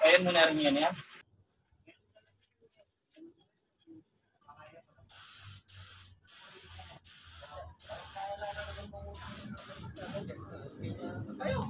Ayan mo na rin yan yan. Ayo.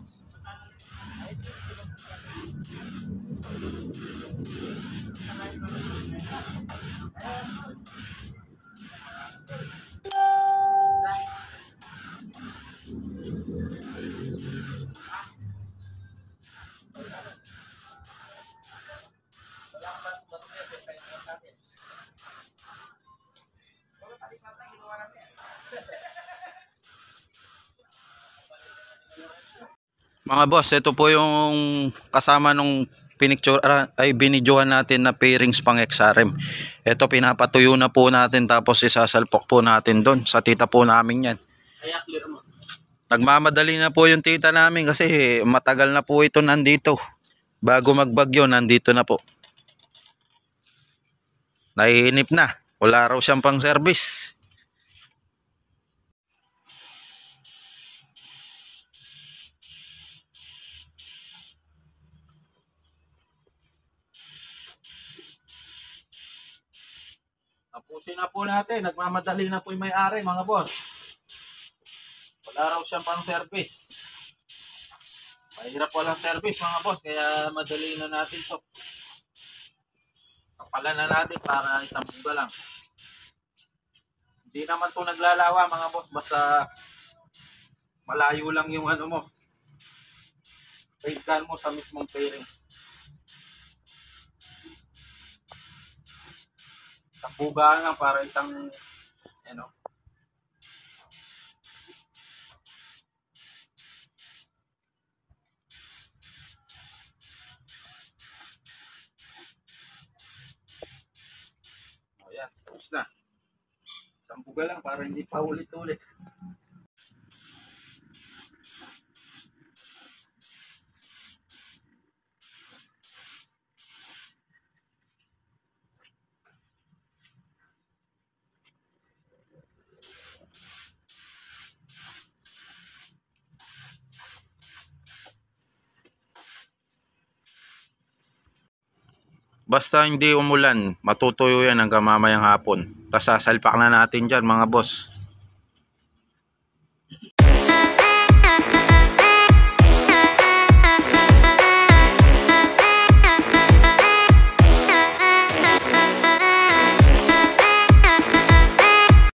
Mga boss, ito po yung kasama nung pinicture ay binidyohan natin na pairings pang XRM. Ito pinapatuyo na po natin tapos isasalpok po natin doon sa tita po namin yan. Kaya clear mo. Nagmamadali na po yung tita namin kasi matagal na po ito nandito. Bago magbagyo nandito na po. Naiinip na. Wala raw siyang pang service. Tapusin na po natin. Nagmamadali na po yung may-ari mga boss. Wala raw siyang pang service. Mahirap walang service mga boss. Kaya madali na natin to. Kapalan na natin para isang buga lang. Hindi naman to naglalawa mga boss. Basta malayo lang yung ano mo. Paint gun mo sa mismong pairing. Bugaan lang para isang ano. O yan, tapos na. Isang buga lang para hindi pa ulit-ulit. Basta hindi umulan, matutuyo yan hanggang mamayang hapon. Tapos sasalpak na natin dyan mga boss.